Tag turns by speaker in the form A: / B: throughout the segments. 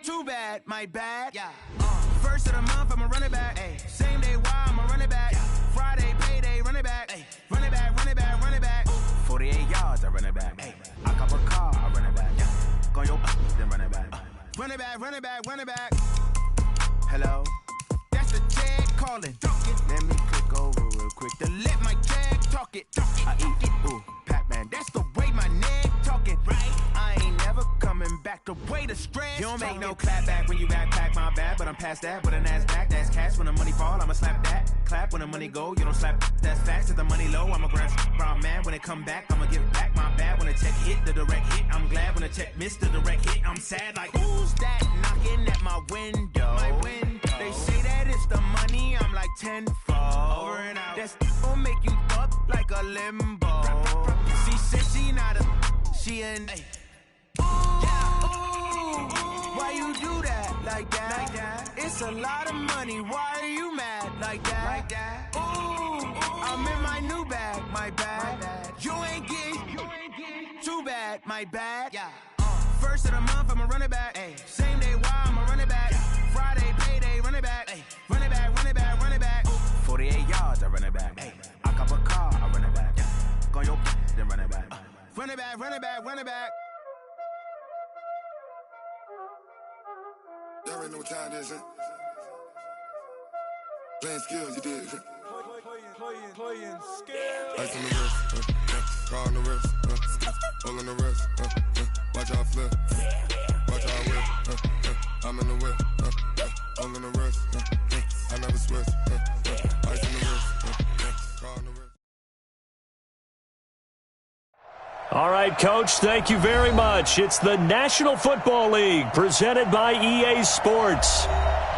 A: Too bad, my bad. Yeah. First of the month, I'ma run it back. Ay. Same day, why I'ma run it back. Yeah. Friday, payday, run it back. Ay. Run it back, run it back, run it back. 48 yards, I run it back. Ay. I cop a car, I run it back. Yeah. Go yo, then run it back. Run it back, run it back, run it back. Hello? That's the tag calling. Let me click over real quick to let my tag talk it. I eat it, ooh, Pac-Man. That's the way my neck talking, right? I ain't never coming back the way the stress. You don't make no clap back when you backpack, my bad, but I'm past that. With a NASDAQ, that's cash. When the money fall, I'ma slap that. Clap when the money go, you don't slap. That's facts. If the money low, I'ma grab brown man. When it come back, I'ma give back my bad. When the check hit, the direct hit. I'm glad when the check missed the direct hit. I'm sad like, who's that knocking at my window? My window. They say that it's the money, I'm like tenfold. Over and out. That's gon' make you up like a limbo. She said she not a, she an. Ooh, why you do that like that? Like that? It's a lot of money. Why are you mad like that? Like that? Ooh, I'm in my new bag, my bad. You ain't getting too bad, my bad. Yeah. First of the month, I'ma run it back. Ay. Same day, why I'ma run it back. Yeah. Friday, payday, run it back. Ay. Run it back, run it back, run it back. 48 yards, I run it back. Ay. I cop a car, I run it back. Yeah. Go yo, then run it back. Run it back, run it back, run it back.
B: Y'all already know what time it is, huh? Playing skills, you did.
C: Playing skills.
B: Ice on the wrist, car on the wrist, all on the wrist, watch out flip, watch out whip, I'm in the whip, all on the wrist, I never switch, ice on the wrist, car on the wrist.
D: All right, Coach, thank you very much. It's the National Football League presented by EA Sports.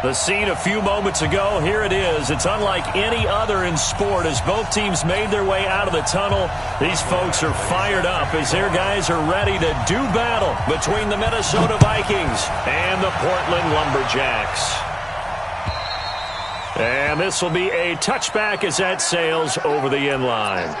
D: The scene a few moments ago, here it is. It's unlike any other in sport as both teams made their way out of the tunnel. These folks are fired up as their guys are ready to do battle between the Minnesota Vikings and the Portland Lumberjacks. And this will be a touchback as that sails over the end line.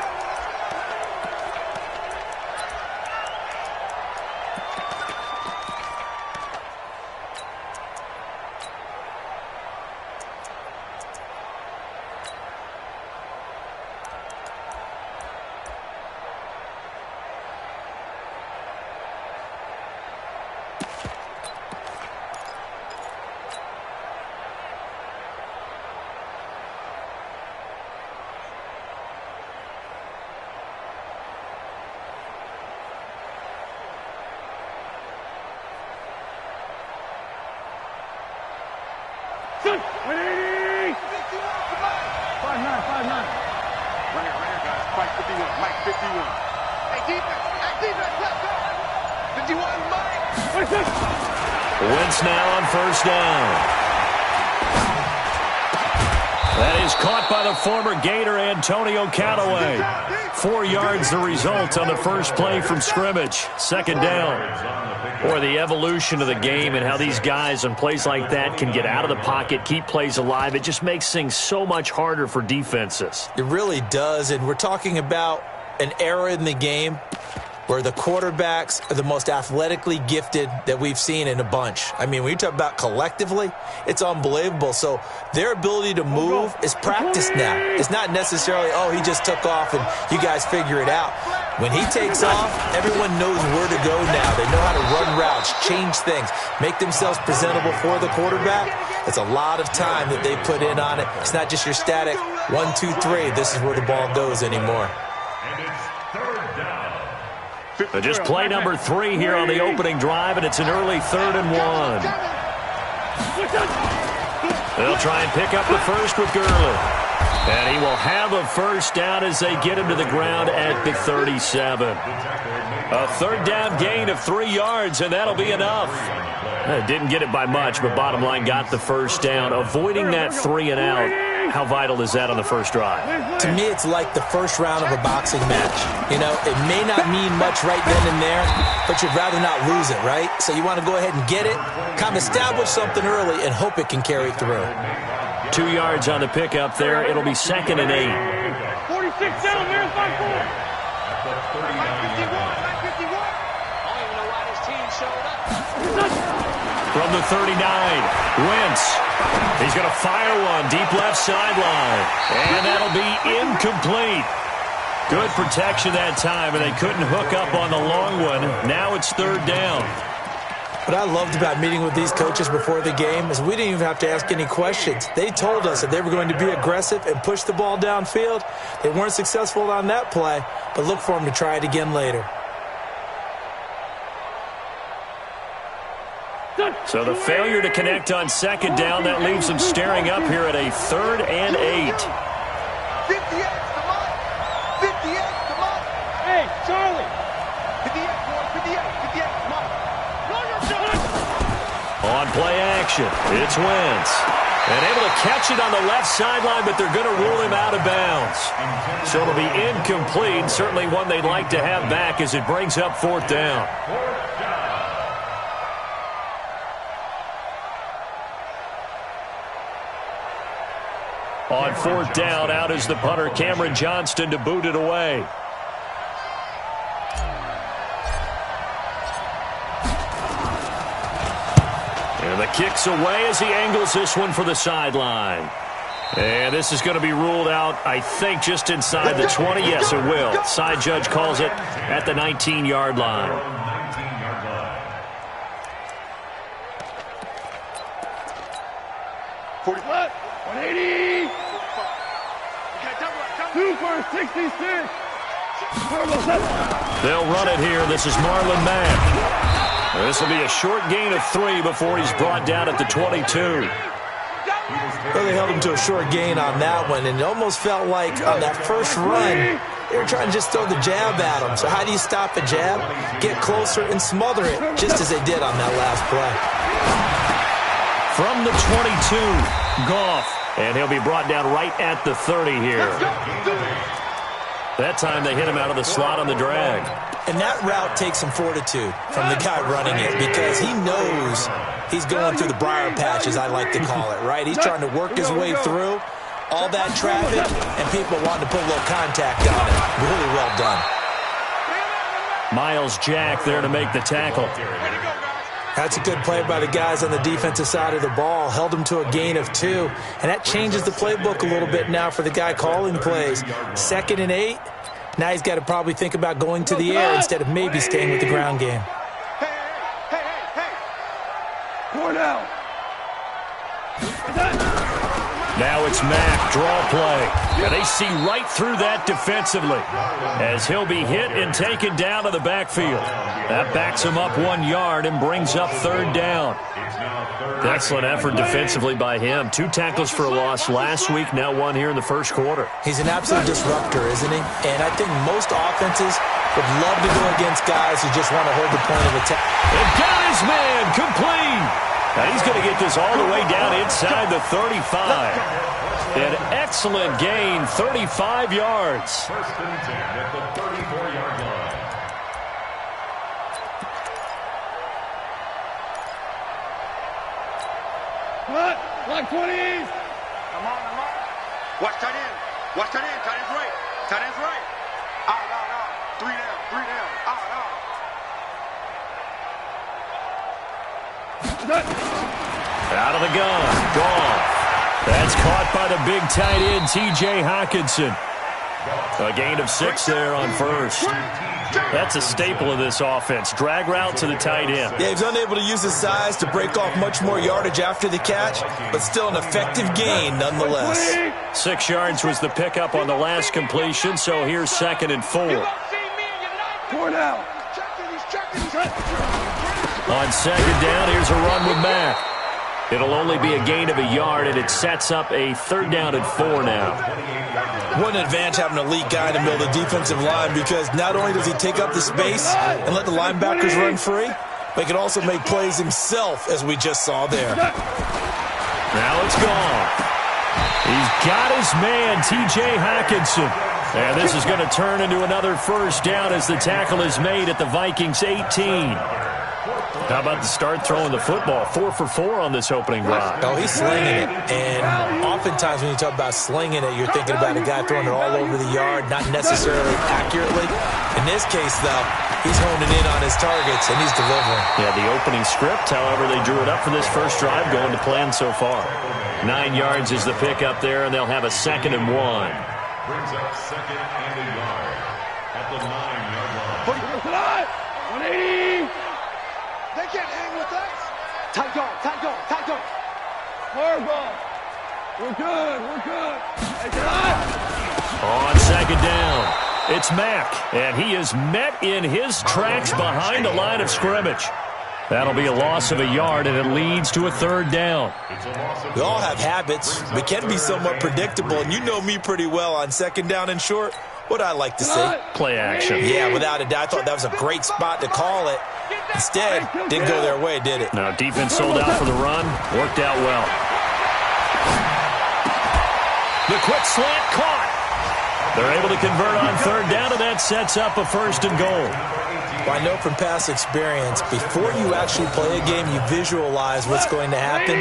D: Wentz now on first down. That is caught by the former Gator Antonio Callaway. 4 yards the result on the first play from scrimmage. Second down. Or the evolution of the game and how these guys on plays like that can get out of the pocket, keep plays alive. It just makes things so much harder for defenses.
E: It really does, and we're talking about an era in the game where the quarterbacks are the most athletically gifted that we've seen in a bunch. I mean, when you talk about collectively, it's unbelievable. So their ability to move is practiced now. It's not necessarily, oh, he just took off and you guys figure it out. When he takes off, everyone knows where to go now. They know how to run routes, change things, make themselves presentable for the quarterback. It's a lot of time that they put in on it. It's not just your static 1, 2, 3. This is where the ball goes anymore.
D: Just play number 3 here on the opening drive, and it's an early 3rd and 1. They'll try and pick up the first with Gurley. And he will have a first down as they get him to the ground at the 37. A third down gain of 3 yards, and that'll be enough. Didn't get it by much, but bottom line got the first down. Avoiding that 3 and out, how vital is that on the first drive?
E: To me, it's like the first round of a boxing match. You know, it may not mean much right then and there, but you'd rather not lose it, right? So you want to go ahead and get it, kind of establish something early, and hope it can carry through.
D: 2 yards on the pickup there. It'll be 2nd and 8.
C: 46 down, there's my 4.
F: 51. I don't even know why this team showed up.
D: from the 39. Wentz. He's going to fire one deep left sideline. And that'll be incomplete. Good protection that time, and they couldn't hook up on the long one. Now it's third down.
E: What I loved about meeting with these coaches before the game is we didn't even have to ask any questions. They told us that they were going to be aggressive and push the ball downfield. They weren't successful on that play, but look for them to try it again later.
D: So the failure to connect on second down, that leaves them staring up here at a 3rd and 8.
C: 58, come on. 58, come on. Hey, Charlie. 58, boy, 58, come on.
D: On play action, it's Wentz. And able to catch it on the left sideline, but they're going to rule him out of bounds. So it'll be incomplete, certainly one they'd like to have back as it brings up 4th down. On 4th down, out is the punter, Cameron Johnston, to boot it away. And the kick's away as he angles this one for the sideline. And this is going to be ruled out, I think, just inside the 20. Yes, it will. Side judge calls it at the 19-yard line.
C: 180. 2 for 66.
D: They'll run it here. This is Marlon Mack. This will be a short gain of 3 before he's brought down at the 22.
E: Well, they held him to a short gain on that one, and it almost felt like on that first run, they were trying to just throw the jab at him. So how do you stop a jab? Get closer and smother it, just as they did on that last play.
D: From the 22, Goff. And he'll be brought down right at the 30 here. That time they hit him out of the slot on the drag.
E: And that route takes some fortitude from the guy running it because he knows he's going through the briar patch, as I like to call it, right? He's trying to work his way through all that traffic and people wanting to put a little contact on it. Really well done.
D: Miles Jack there to make the tackle.
E: That's a good play by the guys on the defensive side of the ball. Held him to a gain of 2. And that changes the playbook a little bit now for the guy calling plays. 2nd and 8. Now he's got to probably think about going to the air instead of maybe staying with the ground game.
C: Hey. 4 down.
D: Now it's Mack, draw play. And they see right through that defensively as he'll be hit and taken down to the backfield. That backs him up 1 yard and brings up 3rd down. Excellent effort defensively by him. 2 tackles for a loss last week, now 1 here in the first quarter.
E: He's an absolute disruptor, isn't he? And I think most offenses would love to go against guys who just want to hold the point of attack.
D: And got his man complete. Now he's going to get this all the way down inside the 35. An excellent gain, 35 yards.
C: First and 10 at the 34-yard line. What? Like 20s. Come on.
F: Watch tight end. Tight end's right. Tight end's right. Out. 3 down.
D: Out of the gun. Gone. That's caught by the big tight end, T.J. Hawkinson. A gain of 6 there on first. That's a staple of this offense. Drag route to the tight end.
E: Yeah, he's unable to use his size to break off much more yardage after the catch, but still an effective gain nonetheless.
D: 6 yards was the pickup on the last completion, so here's 2nd and 4.
C: 4 down.
D: On 2nd down, here's a run with Mack. It'll only be a gain of a yard, and it sets up a 3rd down and 4 now.
E: What an advantage having an elite guy in the middle of the defensive line, because not only does he take up the space and let the linebackers run free, but he can also make plays himself, as we just saw there.
D: Now it's gone. He's got his man, T.J. Hawkinson. And this is going to turn into another 1st down as the tackle is made at the Vikings' 18. How about the start throwing the football? 4 for 4 on this opening drive.
E: Oh, he's slinging it. And oftentimes when you talk about slinging it, you're thinking about a guy throwing it all over the yard, not necessarily accurately. In this case, though, he's honing in on his targets, and he's delivering.
D: Yeah, the opening script, however, they drew it up for this first drive, going to plan so far. 9 yards is the pickup there, and they'll have a 2nd and 1.
G: Brings up 2nd and a yard at the 9-yard line.
C: 180. They can't hang with us.
F: Tight dog, tight dog, tight dog.
C: Hard ball. We're good. We're good.
D: On 2nd down, it's Mack, and he is met in his tracks behind the line of scrimmage. That'll be a loss of a yard, and it leads to a 3rd down.
E: We all have habits. We can be somewhat predictable, and you know me pretty well on 2nd down and short. What I like to see.
D: Play action.
E: Yeah, without a doubt. I thought that was a great spot to call it. Instead, didn't go their way, did it?
D: No, defense sold out for the run. Worked out well. The quick slant caught. They're able to convert on 3rd down, and that sets up a 1st and goal.
E: Well, I know from past experience, before you actually play a game, you visualize what's going to happen.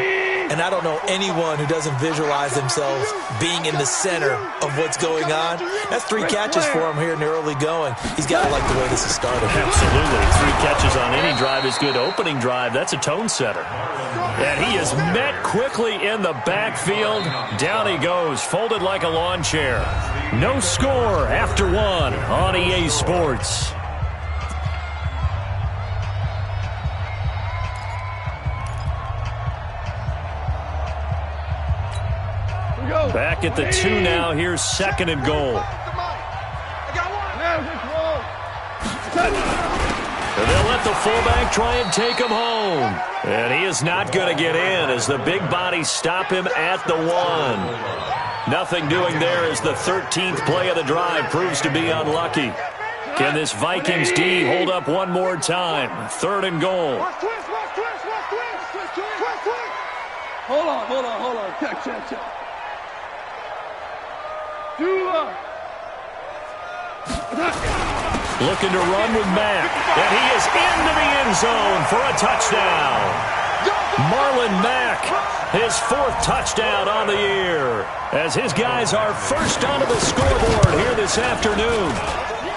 E: And I don't know anyone who doesn't visualize themselves being in the center of what's going on. That's 3 catches for him here in the early going. He's got to like the way this is started.
D: Absolutely. 3 catches on any drive is good. Opening drive, that's a tone setter. And he is met quickly in the backfield. Down he goes, folded like a lawn chair. No score after 1 on EA Sports. Back at the 2 now. Here's 2nd and goal. And they'll let the fullback try and take him home. And he is not going to get in as the big bodies stop him at the 1. Nothing doing there as the 13th play of the drive proves to be unlucky. Can this Vikings D hold up one more time? 3rd and goal.
C: Hold on. Check.
D: Looking to run with Mack, and he is into the end zone for a touchdown. Marlon Mack, his 4th touchdown on the year, as his guys are first onto the scoreboard here this afternoon.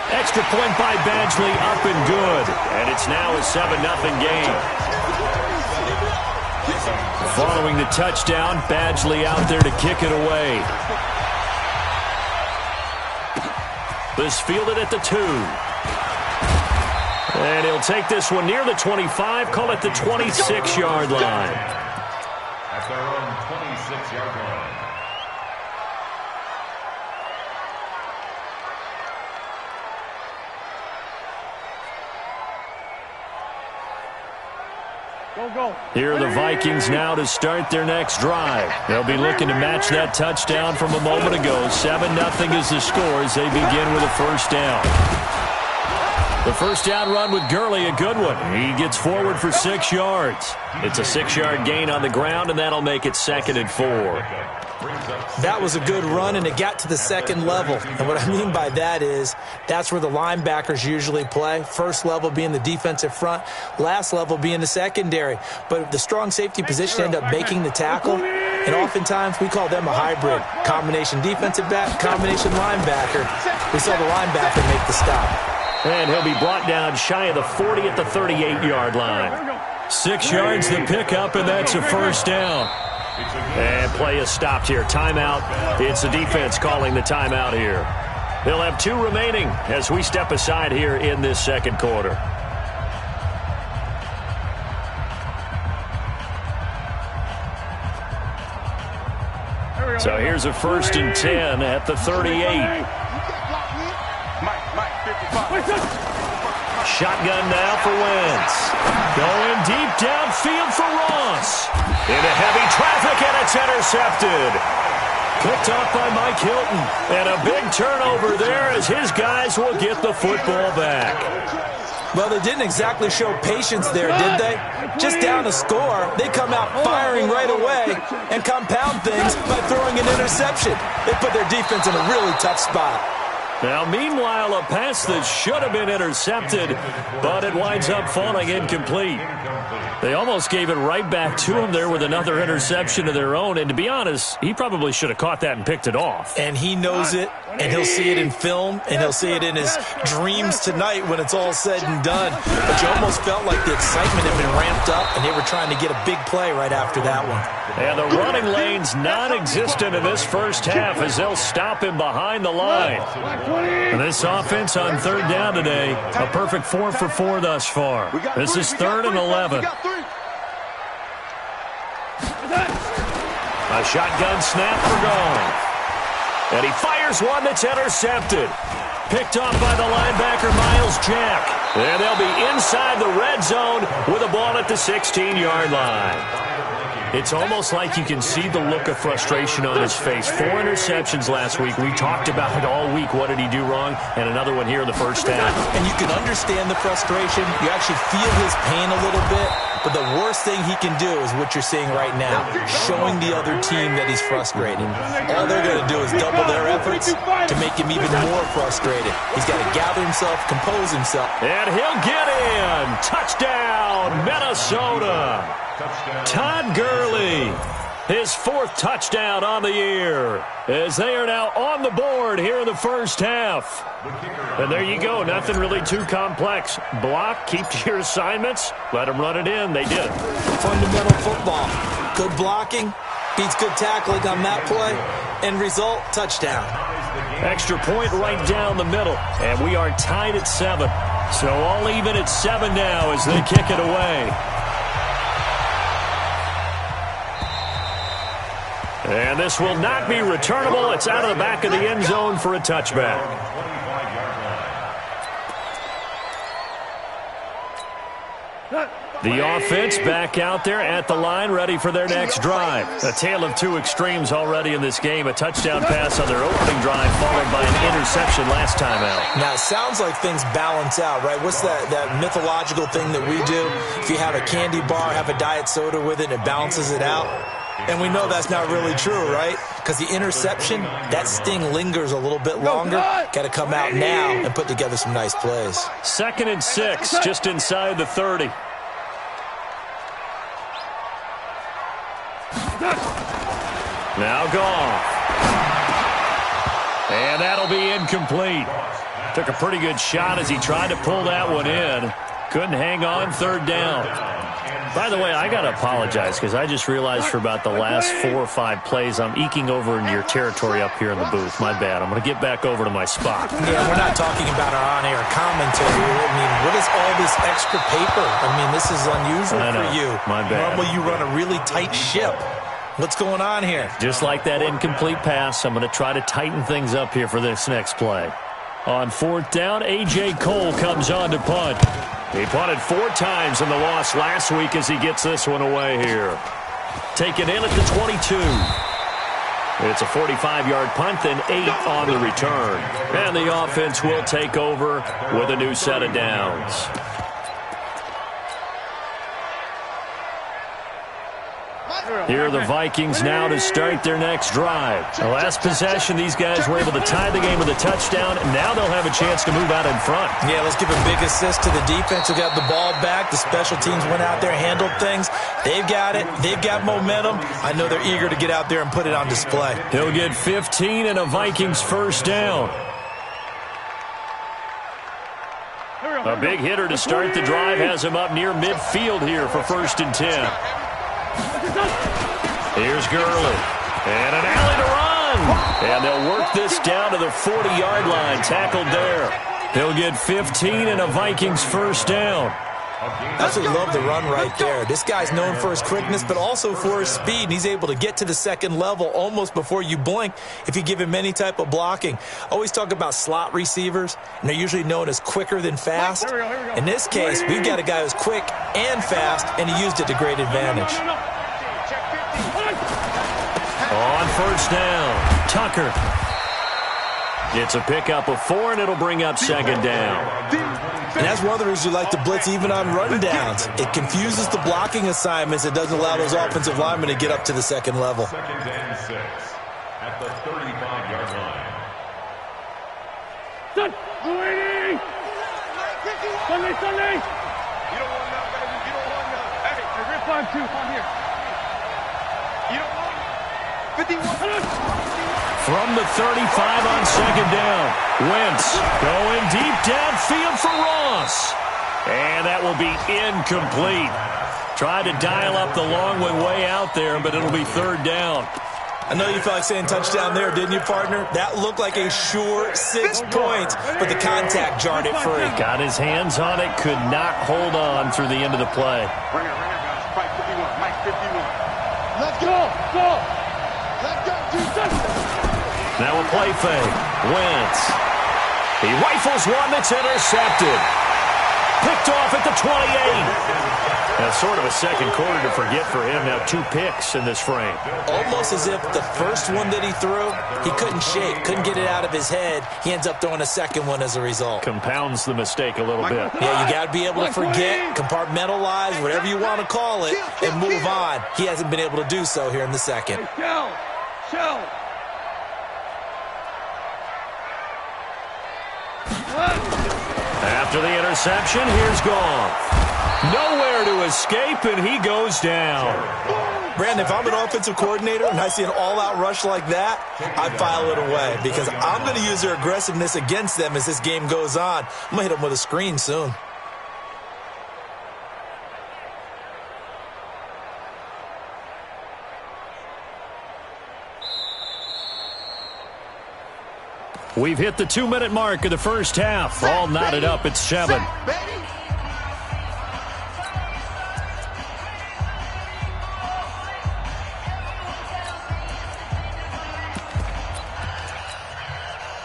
D: Extra point by Badgley, up and good, and it's now a 7-0 game. Following the touchdown, Badgley out there to kick it away. This fielded at the 2. And he'll take this one near the 25, call it the 26-yard line.
G: At their own 26-yard line.
C: Go.
D: Here are the Vikings now to start their next drive. They'll be looking to match that touchdown from a moment ago. 7-0 is the score as they begin with a 1st down. The 1st down run with Gurley, a good one. He gets forward for 6 yards. It's a 6-yard gain on the ground, and that'll make it 2nd and 4.
E: That was a good run, and it got to the 2nd level. And what I mean by that is that's where the linebackers usually play. First level being the defensive front, last level being the secondary. But the strong safety position ended up making the tackle, and oftentimes we call them a hybrid. Combination defensive back, combination linebacker. We saw the linebacker make the stop.
D: And he'll be brought down shy of the 40 at the 38-yard line. 6 yards the pickup, and that's a 1st down. And play is stopped here. Timeout. It's the defense calling the timeout here. They'll have 2 remaining as we step aside here in this 2nd quarter. So here's a 1st and 10 at the 38. Shotgun now for Wentz. Going deep downfield for Ross. Into heavy traffic, and it's intercepted. Picked off by Mike Hilton. And a big turnover there as his guys will get the football back.
E: Well, they didn't exactly show patience there, did they? Just down a score, they come out firing right away and compound things by throwing an interception. They put their defense in a really tough spot.
D: Now, meanwhile, a pass that should have been intercepted, but it winds up falling incomplete. They almost gave it right back to him there with another interception of their own. And to be honest, he probably should have caught that and picked it off.
E: And he knows it, and he'll see it in film, and he'll see it in his dreams tonight when it's all said and done. But you almost felt like the excitement had been ramped up, and they were trying to get a big play right after that one.
D: And the running lane's non-existent in this first half as they'll stop him behind the line. And this offense on third down today, a perfect 4 for 4 thus far. This is 3rd and 11. A shotgun snap for Gauntlet. And he fires one that's intercepted. Picked off by the linebacker, Miles Jack. And they'll be inside the red zone with a ball at the 16-yard line. It's almost like you can see the look of frustration on his face. 4 interceptions last week. We talked about it all week. What did he do wrong? And another one here in the first half.
E: And you can understand the frustration. You actually feel his pain a little bit. But the worst thing he can do is what you're seeing right now, showing the other team that he's frustrated. All they're going to do is double their efforts to make him even more frustrated. He's got to gather himself, compose himself.
D: And he'll get in. Touchdown, Minnesota. Todd Gurley, his 4th touchdown on the year, as they are now on the board here in the first half. And there you go, nothing really too complex. Block, keep to your assignments, let them run it in. They did.
E: Fundamental football. Good blocking, beats good tackling on that play, end result, touchdown.
D: Extra point right down the middle, and we are tied at 7. So all even at 7 now as they kick it away. And this will not be returnable. It's out of the back of the end zone for a touchback. The offense back out there at the line, ready for their next drive. A tale of 2 extremes already in this game. A touchdown pass on their opening drive, followed by an interception last time out.
E: Now, it sounds like things balance out, right? What's that mythological thing that we do? If you have a candy bar, have a diet soda with it, and it balances it out. And we know that's not really true, right? Because the interception, that sting lingers a little bit longer. Got to come out now and put together some nice plays.
D: 2nd and 6, just inside the 30. Now Goff. And that'll be incomplete. Took a pretty good shot as he tried to pull that one in. Couldn't hang on, 3rd down. By the way, I got to apologize because I just realized for about the last 4 or 5 plays, I'm eking over into your territory up here in the booth. My bad. I'm going to get back over to my spot.
E: Yeah, we're not talking about our on-air commentary. I mean, what is all this extra paper? I mean, this is unusual for you.
D: My bad.
E: Normally you run a really tight ship. What's going on here?
D: Just like that incomplete pass, I'm going to try to tighten things up here for this next play. On 4th down, A.J. Cole comes on to punt. He punted 4 times in the loss last week as he gets this one away here. Taken in at the 22. It's a 45-yard punt, then 8 on the return. And the offense will take over with a new set of downs. Here are the Vikings now to start their next drive. The last possession, these guys were able to tie the game with a touchdown, and now they'll have a chance to move out in front.
E: Yeah, let's give a big assist to the defense who got the ball back. The special teams went out there, handled things. They've got it. They've got momentum. I know they're eager to get out there and put it on display.
D: He'll get 15 and a Vikings first down. A big hitter to start the drive has him up near midfield here for 1st and 10. Here's Gurley. And an alley to run. And they'll work this down to the 40-yard line. Tackled there. He'll get 15 and a Vikings first down.
E: Absolutely love the run right there. This guy's known for his quickness, but also for his speed. And he's able to get to the second level almost before you blink if you give him any type of blocking. Always talk about slot receivers, and they're usually known as quicker than fast. In this case, we've got a guy who's quick and fast, and he used it to great advantage.
D: On 1st down, Tucker. It's a pickup of 4, and it'll bring up 2nd down.
E: And that's one of the reasons you like to blitz even on rundowns. It confuses the blocking assignments. It doesn't allow those offensive linemen to get up to the second level.
G: 2nd and 6 at the 35-yard line.
H: Sunday. Sunday.
F: You don't want none, baby. You don't want none. Hey,
H: Rip on 2. On here.
F: you don't want none. 51.
D: From the 35 on second down. Wentz going deep downfield for Ross. And that will be incomplete. Tried to dial up the long way out there, but it'll be third down.
E: I know you felt like saying touchdown there, didn't you, partner? That looked like a sure 6 points, but the contact jarred it free.
D: Got his hands on it, could not hold on through the end of the play.
F: Bring it, guys. Mike 51. Mike 51.
H: Let's go.
C: Let's go, Jesus.
D: Now a play fake. Wentz. He rifles one that's intercepted. Picked off at the 28. That's sort of a second quarter to forget for him. Now 2 picks in this frame.
E: Almost as if the first one that he threw, he couldn't shake, couldn't get it out of his head. He ends up throwing a second one as a result.
D: Compounds the mistake a little bit.
E: Yeah, you got to be able to forget, compartmentalize, whatever you want to call it, and move on. He hasn't been able to do so here in the second.
H: Shell.
D: After the interception, here's Goff. Nowhere to escape, and he goes down.
E: Brandon, if I'm an offensive coordinator and I see an all-out rush like that, I file it away because I'm going to use their aggressiveness against them as this game goes on. I'm going to hit them with a screen soon.
D: We've hit the 2-minute mark of the first half. All knotted up at 7.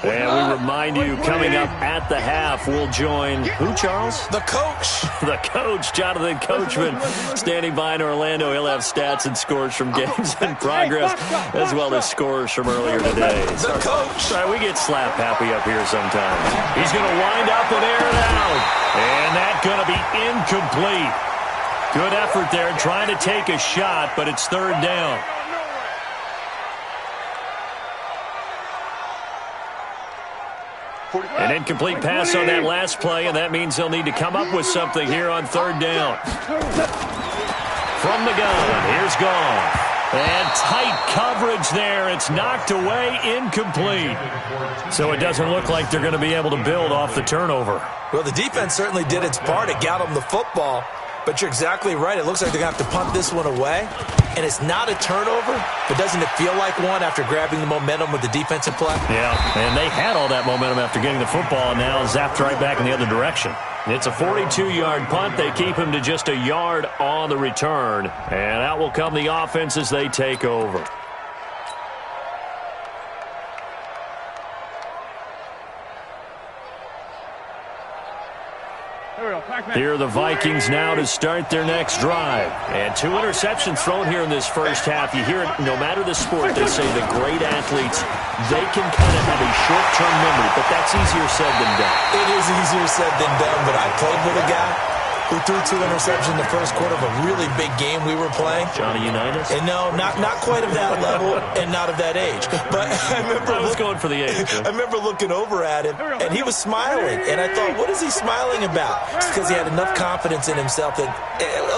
D: And we remind you, coming up at the half, we'll join who, Charles?
E: The coach.
D: The coach, Jonathan Coachman, standing by in Orlando. He'll have stats and scores from games in progress, as well as scores from earlier today.
E: The coach.
D: Sorry, we get slap happy up here sometimes. He's going to wind up and air it out. And that's going to be incomplete. Good effort there, trying to take a shot, but it's third down. An incomplete pass on that last play, and that means they'll need to come up with something here on third down. From the gun, here's Goff. And tight coverage there. It's knocked away, incomplete. So it doesn't look like they're going to be able to build off the turnover.
E: Well, the defense certainly did its part. It got them the football. But you're exactly right. It looks like they're going to have to punt this one away. And it's not a turnover, but doesn't it feel like one after grabbing the momentum with the defensive play?
D: Yeah, and they had all that momentum after getting the football, and now zapped right back in the other direction. It's a 42-yard punt. They keep him to just a yard on the return. And out will come the offense as they take over. Here are the Vikings now to start their next drive. And 2 interceptions thrown here in this first half. You hear it, no matter the sport, they say the great athletes, they can kind of have a short-term memory, but that's easier said than done.
E: It is easier said than done, but I played with a guy who threw 2 interceptions in the first quarter of a really big game we were playing.
D: Johnny Unitas?
E: And no, not quite of that level and not of that age. But I
D: was going for the age.
E: I remember looking over at him, and he was smiling. And I thought, what is he smiling about? It's because he had enough confidence in himself that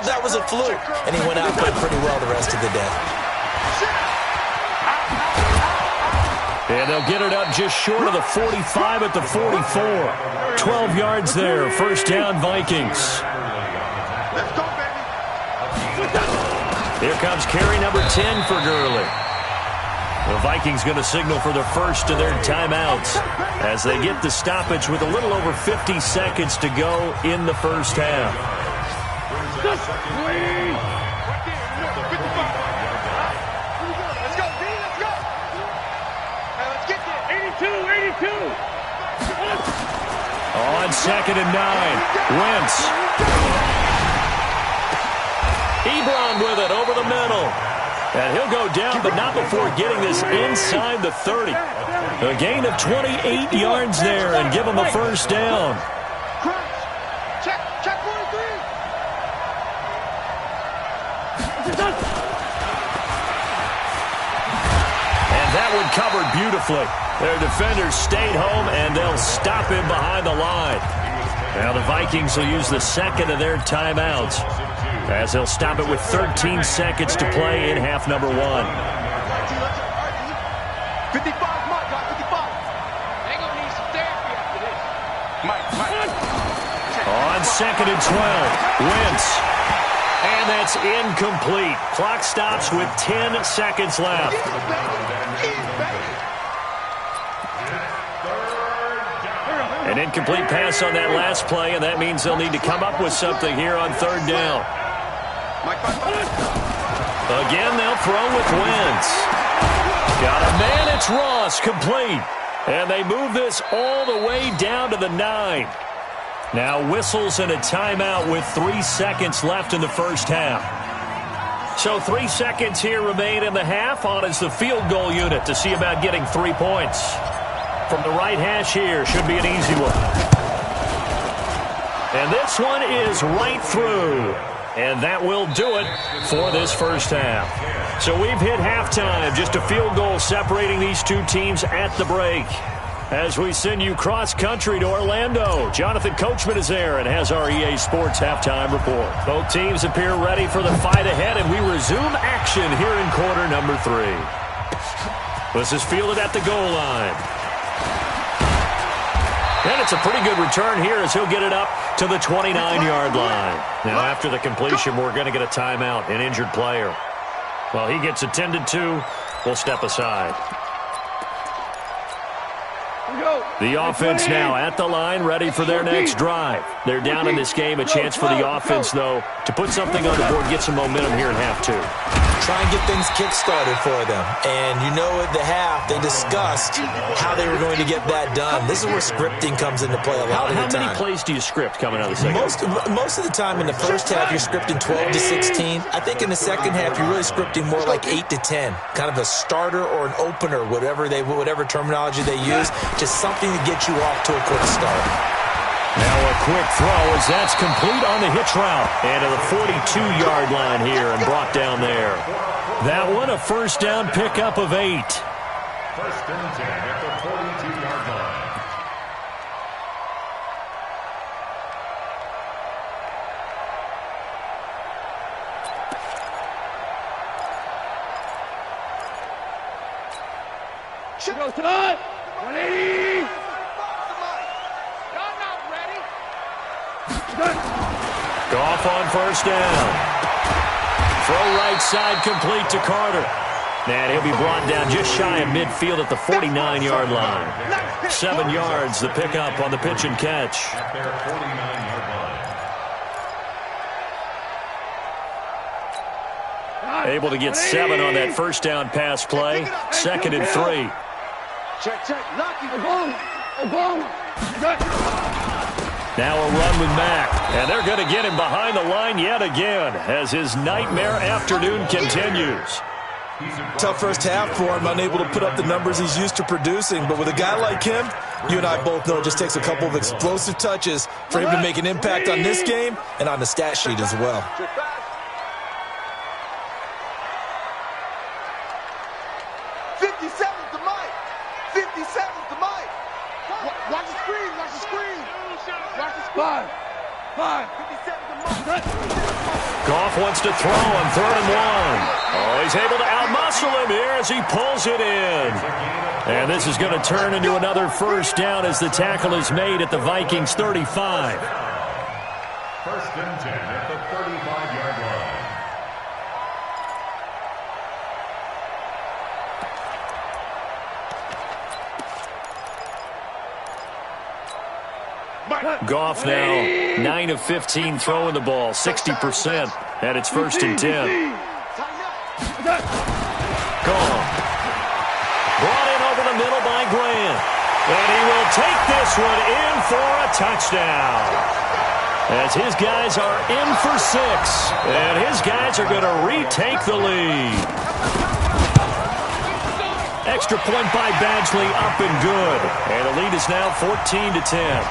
E: that was a fluke. And he went out and played pretty well the rest of the day.
D: And they'll get it up just short of the 45 at the 44. 12 yards there. First down, Vikings.
F: Let's go, baby.
D: Here comes carry number 10 for Gurley. The Vikings going to signal for the first of their timeouts as they get the stoppage with a little over 50 seconds to go in the first half.
F: Let's go, B. Let's go. Hey, let's get there.
H: 82.
D: On second and 9, Wentz. Ebron with it over the middle. And he'll go down, but not before getting this inside the 30. A gain of 28 yards there and give him the first down.
F: Check 43.
D: And that one covered beautifully. Their defenders stayed home, and they'll stop him behind the line. Now the Vikings will use the second of their timeouts as they'll stop it with 13 seconds to play in half number 1.
C: 55, Mike, 55. They're going to need some therapy after this.
F: Mike.
D: On second and 12, Wentz. And that's incomplete. Clock stops with 10 seconds left. An incomplete pass on that last play, and that means they'll need to come up with something here on third down. Again, they'll throw with Wentz. Got a man, it's Ross, complete. And they move this all the way down to the 9. Now whistles and a timeout with 3 seconds left in the first half. So 3 seconds here remain in the half. On is the field goal unit to see about getting 3 points. From the right hash here, should be an easy one. And this one is right through. And that will do it for this first half. So we've hit halftime. Just a field goal separating these two teams at the break. As we send you cross-country to Orlando, Jonathan Coachman is there and has our EA Sports halftime report. Both teams appear ready for the fight ahead, and we resume action here in quarter number 3. This is fielded at the goal line. And it's a pretty good return here as he'll get it up to the 29-yard line. Now, after the completion, we're going to get a timeout, an injured player. Well, he gets attended to. We'll step aside. The offense now at the line, ready for their next drive. They're down in this game. A chance for the offense, though, to put something on the board, get some momentum here in half 2.
E: Try and get things kick-started for them. And you know at the half, they discussed how they were going to get that done. This is where scripting comes into play a lot of the time.
D: How many plays do you script coming out of the second?
E: Most of the time in the first half, you're scripting 12 to 16. I think in the second half, you're really scripting more like 8 to 10. Kind of a starter or an opener, whatever terminology they use. Just something to get you off to a quick start.
D: Now a quick throw as that's complete on the hitch route. And to the 42-yard line here and brought down there. That one a first down pickup of 8.
G: First and 10 at the 42-yard line.
H: Goes to 180.
D: Goff on first down. Throw right side complete to Carter. And he'll be brought down just shy of midfield at the 49-yard line. 7 yards, the pickup on the pitch and catch.
G: At their 49-yard line.
D: Able to get 7 on that first down pass play. Second and 3.
C: Check.
D: Now a run with Mack. And they're going to get him behind the line yet again as his nightmare afternoon continues.
E: Tough first half for him, unable to put up the numbers he's used to producing. But with a guy like him, you and I both know it just takes a couple of explosive touches for him to make an impact on this game and on the stat sheet as well.
C: 57 to Mike. 57 to Mike. Watch the screen. Watch the screen. Watch the screen. 5. 57 to Mike.
D: Goff wants to throw on 3rd and 1. Oh, he's able to outmuscle him here as he pulls it in. And this is going to turn into another first down as the tackle is made at the Vikings 35.
G: First and 10 at the 35-yard line.
D: Goff now 9 of 15 throwing the ball, 60%, and it's first and 10. Gone. Brought in over the middle by Grant. And he will take this one in for a touchdown. As his guys are in for 6. And his guys are going to retake the lead. Extra point by Badgley, up and good. And the lead is now 14-10.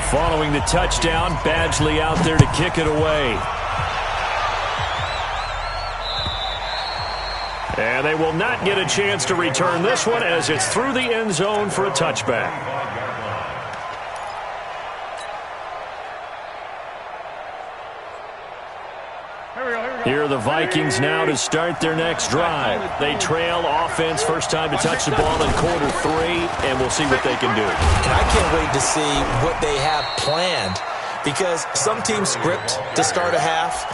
D: Following the touchdown, Badgley out there to kick it away. And they will not get a chance to return this one as it's through the end zone for a touchback. Here are the Vikings now to start their next drive. They trail offense, first time to touch the ball in quarter 3, and we'll see what they can do.
E: And I can't wait to see what they have planned, because some teams script to start a half.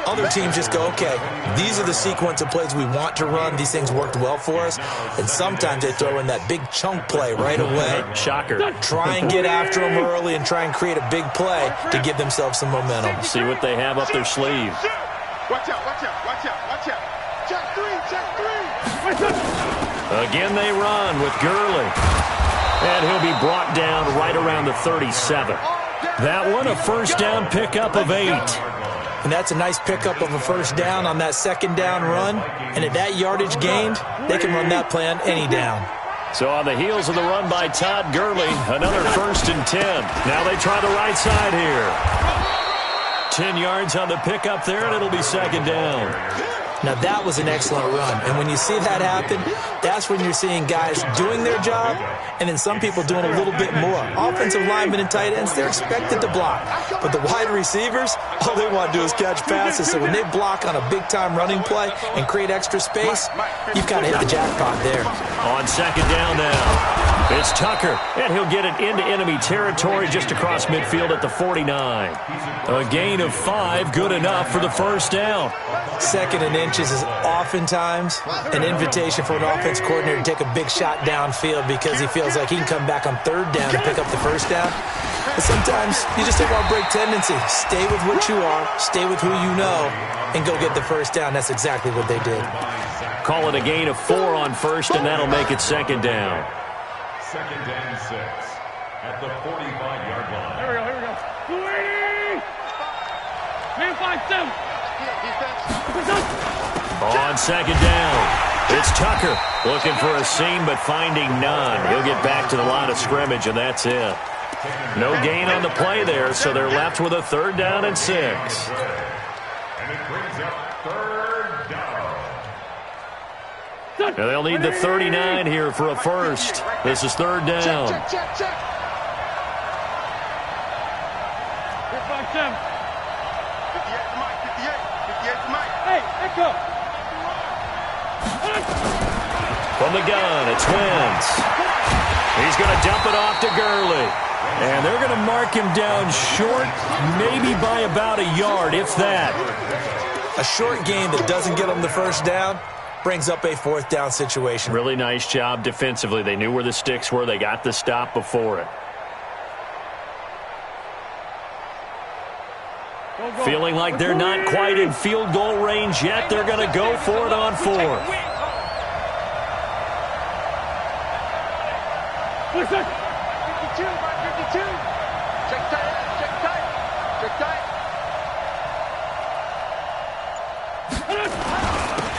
E: Other teams just go, okay, these are the sequence of plays we want to run. These things worked well for us. And sometimes they throw in that big chunk play right away.
D: Shocker.
E: Try and get after them early and try and create a big play to give themselves some momentum.
D: See what they have up their sleeve.
F: Watch out, watch out, watch out, watch out.
C: Check three.
D: Again they run with Gurley. And he'll be brought down right around the 37. That one a first down pickup of 8.
E: And that's a nice pickup of a first down on that second down run. And at that yardage gained, they can run that play on any down.
D: So on the heels of the run by Todd Gurley, another 1st and 10. Now they try the right side here. 10 yards on the pickup there, and it'll be second down.
E: Now, that was an excellent run. And when you see that happen, that's when you're seeing guys doing their job and then some people doing a little bit more. Offensive linemen and tight ends, they're expected to block. But the wide receivers, all they want to do is catch passes. So when they block on a big-time running play and create extra space, you've kind of hit the jackpot there.
D: On second down now, it's Tucker, and he'll get it into enemy territory just across midfield at the 49. A gain of 5, good enough for the first down.
E: Second and inches is oftentimes an invitation for an offense coordinator to take a big shot downfield because he feels like he can come back on third down and pick up the first down. But sometimes you just have a break tendency. Stay with what you are, stay with who you know, and go get the first down. That's exactly what they did.
D: Call it a gain of 4 on first, and that'll make it second down.
G: Second and 6 at the 45-yard line.
H: Here we go. 280! Man 5-7.
D: On second down, it's Tucker looking for a seam but finding none. He'll get back to the line of scrimmage, and that's it. No gain on the play there, so they're left with a 3rd down and 6.
G: And it brings up 3rd down.
D: Now they'll need the 39 here for a first. This is 3rd down.
C: Check.
H: 5-7.
F: 58 to Mike.
H: Hey, echo.
D: From the gun, it's Wentz. He's going to dump it off to Gurley. And they're going to mark him down short, maybe by about a yard, if that.
E: A short gain that doesn't get them the first down brings up a 4th down situation.
D: Really nice job defensively. They knew where the sticks were. They got the stop before it. Feeling like they're not quite in field goal range yet. They're going to go for it on 4th.
H: Listen.
C: 52, Mike, 52. Check tight.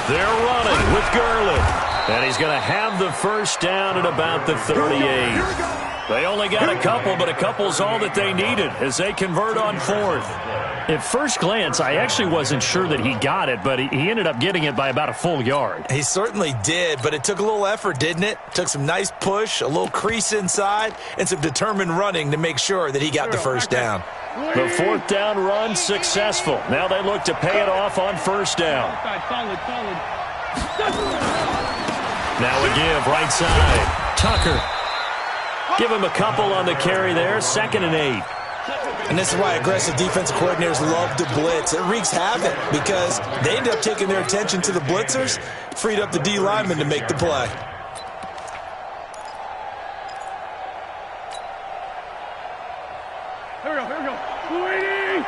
D: They're running with Gurley. And he's going to have the first down at about the 38. They only got a couple, but a couple's all that they needed as they convert on 4th. At first glance, I actually wasn't sure that he got it, but he ended up getting it by about a full yard.
E: He certainly did, but it took a little effort, didn't it? Took some nice push, a little crease inside, and some determined running to make sure that he got the first down.
D: The 4th down run successful. Now they look to pay it off on 1st down.
H: Solid.
D: Now a give right side. Tucker. Give him a couple on the carry there. 2nd and 8.
E: And this is why aggressive defensive coordinators love to blitz. It wreaks havoc because they end up taking their attention to the blitzers, freed up the D lineman to make the play.
H: Here we go. 280!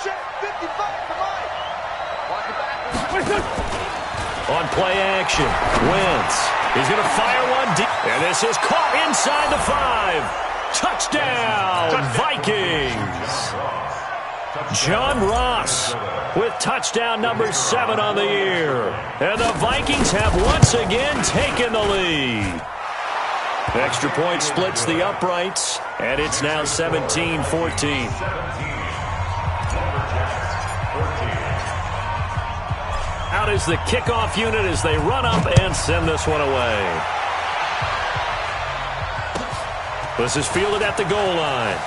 C: Check 55 to Mike. Watch it back.
D: On play action, Wentz. He's going to fire one deep. And this is caught inside the 5. Touchdown, Vikings. John Ross with touchdown number 7 on the year. And the Vikings have once again taken the lead. Extra point splits the uprights, and it's now 17-14. Out out as the kickoff unit as they run up and send this one away. This is fielded at the goal line.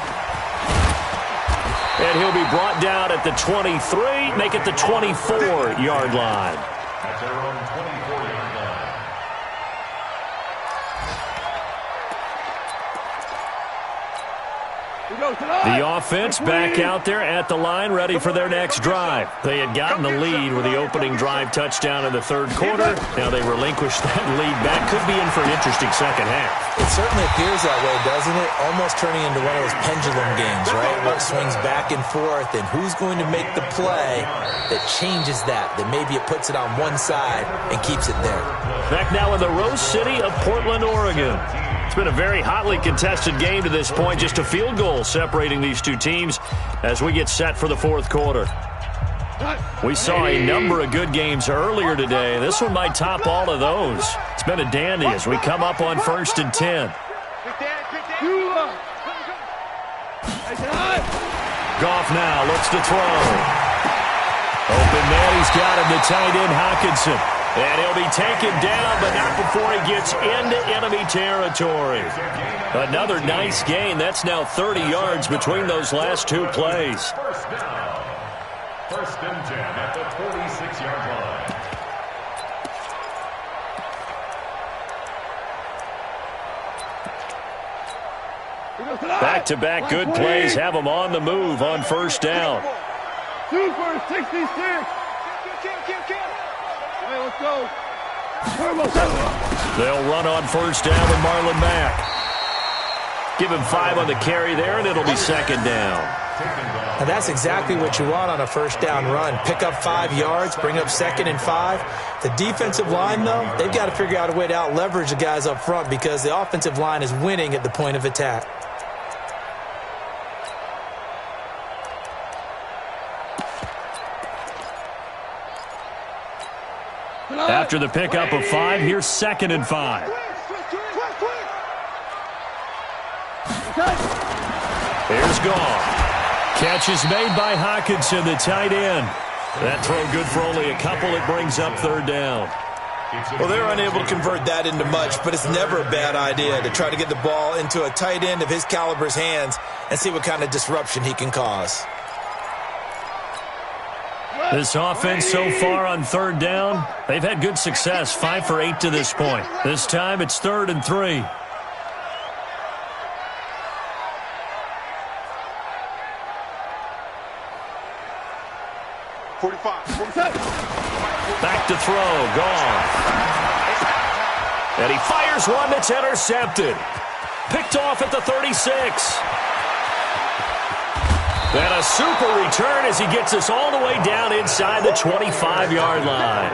D: And he'll be brought down at the 23, make it the 24-yard line.
G: At their own 24-yard line.
D: The offense back out there at the line, ready for their next drive. They had gotten the lead with the opening drive touchdown in the third quarter. Now they relinquished that lead back. Could be in for an interesting second half.
E: It certainly appears that way, doesn't it? Almost turning into one of those pendulum games, right? Where it swings back and forth, and who's going to make the play that changes that maybe it puts it on one side and keeps it there.
D: Back now in the Rose City of Portland, Oregon. It's been a very hotly contested game to this point. Just a field goal separating these two teams as we get set for the fourth quarter. We saw a number of good games earlier today. This one might top all of those. It's been a dandy as we come up on 1st and 10. Goff now looks to throw. Open man, he's got him, the tight end Hawkinson. And he'll be taken down, but not before he gets into enemy territory. Another nice gain. That's now 30 yards between those last two plays.
G: First down. 1st and 10 at the 46-yard line.
D: Back-to-back good plays have them on the move on first down.
H: Super 66. Hey, let's go.
D: They'll run on first down with Marlon Mack. Give him 5 on the carry there, and it'll be second down.
E: And that's exactly what you want on a first down run. Pick up 5 yards, bring up 2nd and 5. The defensive line, though, they've got to figure out a way to out-leverage the guys up front because the offensive line is winning at the point of attack.
D: After the pickup of 5, here's 2nd and 5. Here's Goff. Catch is made by Hawkinson, the tight end. That throw good for only a couple. It brings up 3rd down.
E: Well, they're unable to convert that into much, but it's never a bad idea to try to get the ball into a tight end of his caliber's hands and see what kind of disruption he can cause.
D: This offense so far on 3rd down, they've had good success, 5 for 8 to this point. This time it's 3rd and 3. Back to throw, Goff. And he fires one that's intercepted. Picked off at the 36. And a super return as he gets us all the way down inside the 25-yard line.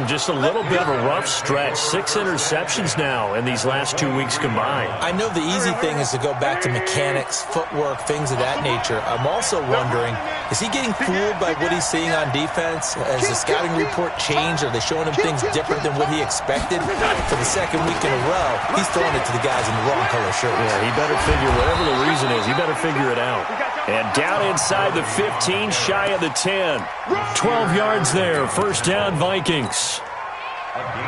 D: Just a little bit of a rough stretch. 6 interceptions now in these last 2 weeks combined.
E: I know the easy thing is to go back to mechanics, footwork, things of that nature. I'm also wondering, is he getting fooled by what he's seeing on defense? Has the scouting report changed? Are they showing him things different than what he expected? For the 2nd week in a row, he's throwing it to the guys in the wrong color shirts.
D: Yeah, he better figure, whatever the reason is, he better figure it out. And down inside the 15, shy of the 10. 12 yards there, first down Vikings.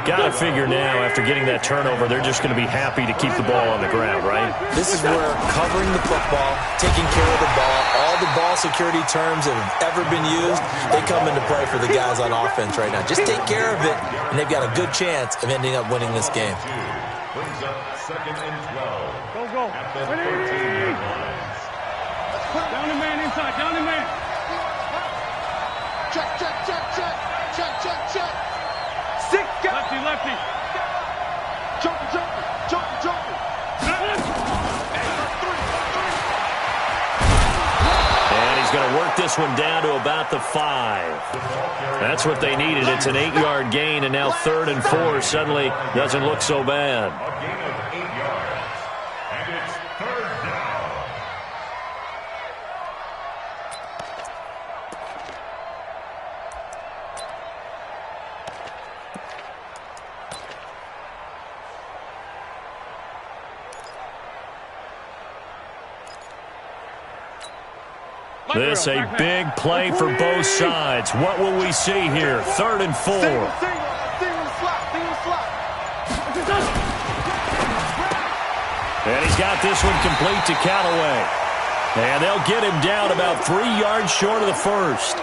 D: Got to figure now, after getting that turnover, they're just going to be happy to keep the ball on the ground, right?
E: This is where covering the football, taking care of the ball, all the ball security terms that have ever been used, they come into play for the guys on offense right now. Just take care of it, and they've got a good chance of ending up winning this game.
G: Brings up 2nd and 12.
H: Go.
G: At the 13-yard line.
H: Down the man inside. Down the man.
C: Check. Sick.
H: Lefty.
C: Jumping.
D: And he's going to work this one down to about the 5. That's what they needed. It's an 8-yard gain, and now 3rd and 4 suddenly doesn't look so bad.
G: A gain of 8 yards. And it's 3rd down.
D: This a big play for both sides. What will we see here? 3rd and 4. And he's got this one complete to Callaway. And they'll get him down about 3 yards short of the first.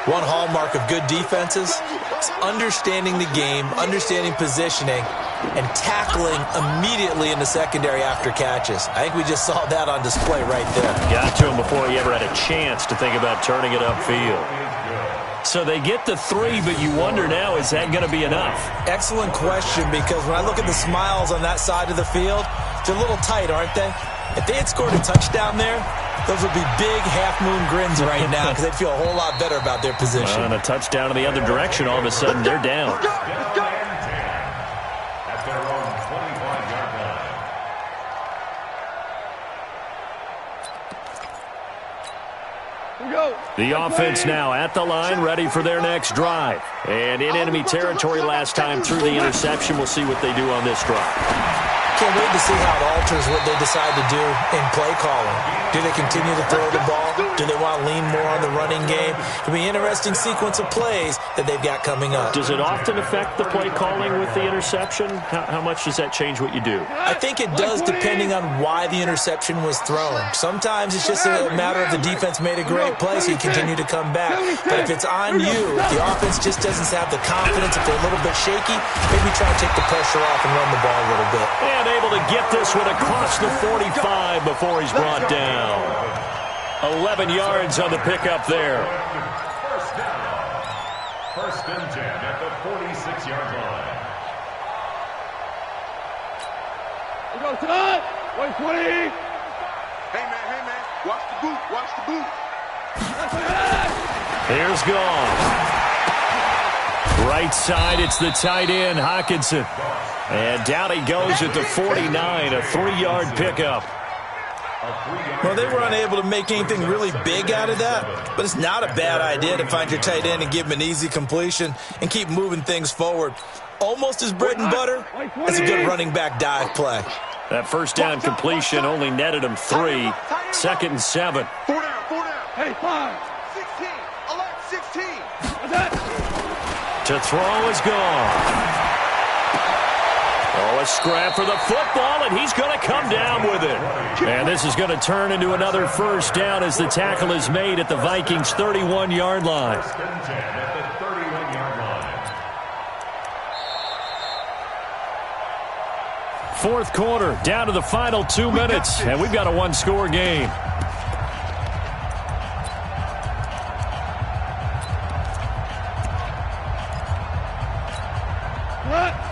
E: One hallmark of good defenses is understanding the game, understanding positioning, and tackling immediately in the secondary after catches. I think we just saw that on display right there.
D: Got to him before he ever had a chance to think about turning it upfield. So they get the 3, but you wonder now, is that going to be enough?
E: Excellent question, because when I look at the smiles on that side of the field, they're a little tight, aren't they? If they had scored a touchdown there, those would be big half-moon grins right now because they'd feel a whole lot better about their position.
D: And a touchdown in the other direction, all of a sudden they're down.
G: At their own 25-yard line.
D: The offense now at the line, ready for their next drive. And in enemy territory last time through the interception. We'll see what they do on this drive.
E: Can't wait to see how it alters what they decide to do in play calling. Do they continue to throw the ball? Do they want to lean more on the running game? It'll be an interesting sequence of plays that they've got coming up.
D: Does it often affect the play calling with the interception? How much does that change what you do?
E: I think it does, depending on why the interception was thrown. Sometimes it's just a matter of the defense made a great play, so you continue to come back. But if it's on you, if the offense just doesn't have the confidence, if they're a little bit shaky, maybe try to take the pressure off and run the ball a little bit.
D: And able to get this one across the 45 before he's brought down. 11 yards on the pickup there.
G: First down. 1st and 10 at the 46-yard line.
H: We go, Todd. 120.
F: Hey, man. Watch the boot. Watch the boot.
D: Here's gone. Right side, it's the tight end, Hockenson. And down he goes at the 49, a 3-yard pickup.
E: Well, they were unable to make anything really big out of that, but it's not a bad idea to find your tight end and give him an easy completion and keep moving things forward. Almost as bread and butter as a good running back dive play.
D: That first down completion only netted him 3. 2nd and 7.
F: 4 down.
H: Hey, 5.
C: 16. Alert, 16.
H: What's that?
D: To throw is gone. Oh, a scrap for the football, and he's going to come down with it. And this is going to turn into another first down as the tackle is made at the Vikings' 31-yard line.
G: 1st and 10 at the 31-yard line.
D: 4th quarter, down to the final 2 minutes, and we've got a one-score game.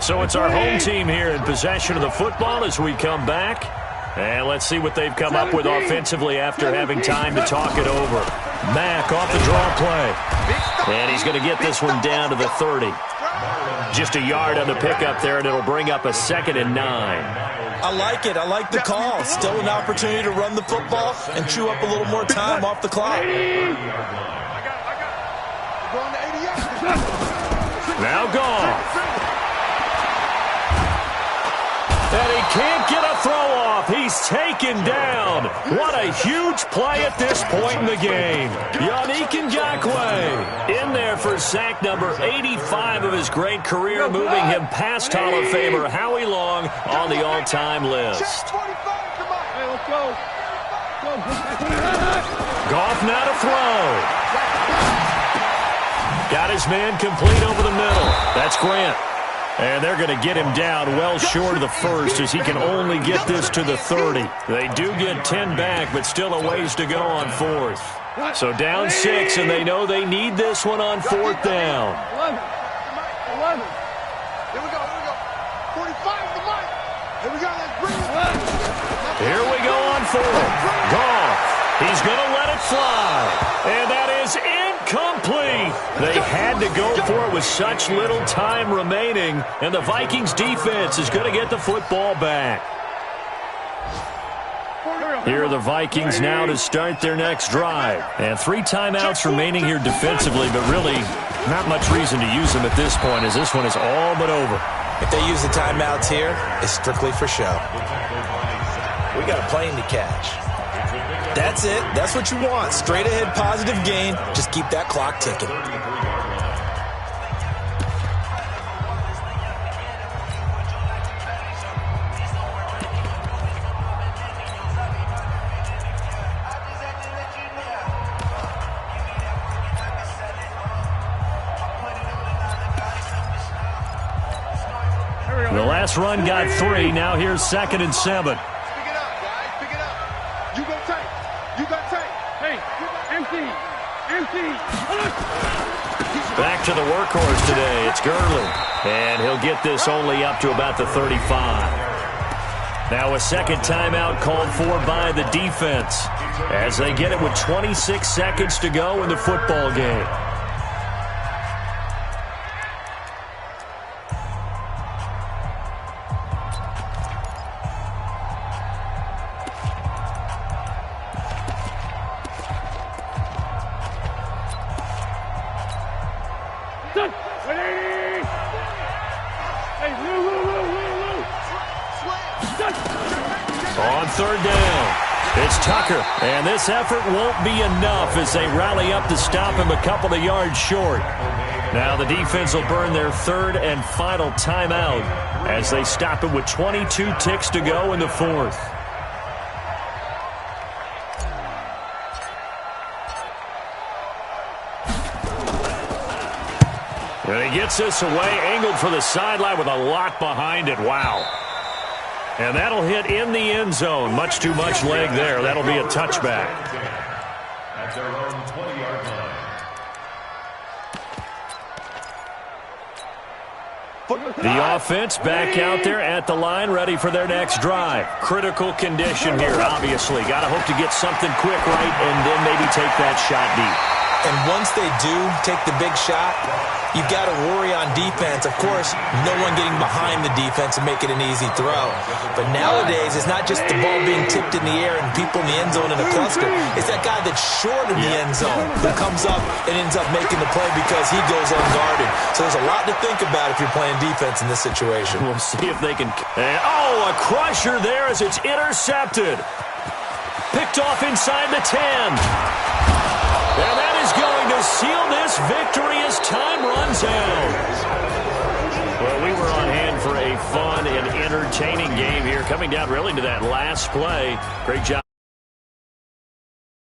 D: So it's our home team here in possession of the football as we come back. And let's see what they've come up with offensively after having time to talk it over. Mack off the draw play. And he's going to get this one down to the 30. Just a yard on the pickup there, and it'll bring up a 2nd and 9.
E: I like it. I like the call. Still an opportunity to run the football and chew up a little more time off the clock.
D: Now gone. And he can't get a throw off. He's taken down. What a huge play at this point in the game. Yannick Ngakoue in there for sack number 85 of his great career, moving him past Hall of Famer Howie Long on the all-time list.
H: Hey, let's go.
D: Goff now to throw. Got his man complete over the middle. That's Grant. And they're going to get him down well short of the first as he can only get this to the 30. They do get 10 back, but still a ways to go on 4th. So down 6, and they know they need this one on 4th down.
H: 11.
C: Here we go. 45 is the mic. Here we go. Let's bring it.
D: Here we go on 4th. Goff. He's going to let it fly. And that is incomplete. They had to go for it with such little time remaining. And the Vikings defense is going to get the football back. Here are the Vikings now to start their next drive. And 3 timeouts remaining here defensively, but really not much reason to use them at this point as this one is all but over.
E: If they use the timeouts here, it's strictly for show. We got a plane to catch. That's it. That's what you want. Straight ahead positive gain. Just keep that clock ticking.
D: The last run got 3. Now here's 2nd and 7.
C: Pick it up, guys. Pick it up. You go tight. You got tight.
H: Hey, empty.
D: Back to the workhorse today. It's Gurley. And he'll get this only up to about the 35. Now a second timeout called for by the defense as they get it with 26 seconds to go in the football game. On 3rd down, it's Tucker, and this effort won't be enough as they rally up to stop him a couple of yards short. Now the defense will burn their 3rd and final timeout as they stop it with 22 ticks to go in the 4th. And he gets this away, angled for the sideline with a lot behind it. Wow. And that'll hit in the end zone. Much too much leg there. That'll be a touchback.
G: At their own 20-yard line.
D: The offense back out there at the line, ready for their next drive. Critical condition here, obviously. Got to hope to get something quick right and then maybe take that shot deep.
E: And once they do take the big shot, you've got to worry on defense. Of course, no one getting behind the defense and make it an easy throw. But nowadays, it's not just the ball being tipped in the air and people in the end zone in a cluster. It's that guy that's short of the end zone who comes up and ends up making the play because he goes unguarded. So there's a lot to think about if you're playing defense in this situation.
D: We'll see if they can... Oh, a crusher there as it's intercepted. Picked off inside the 10. And that is going to seal this victory as time runs out. Well, we were on hand for a fun and entertaining game here, coming down really to that last play. Great job.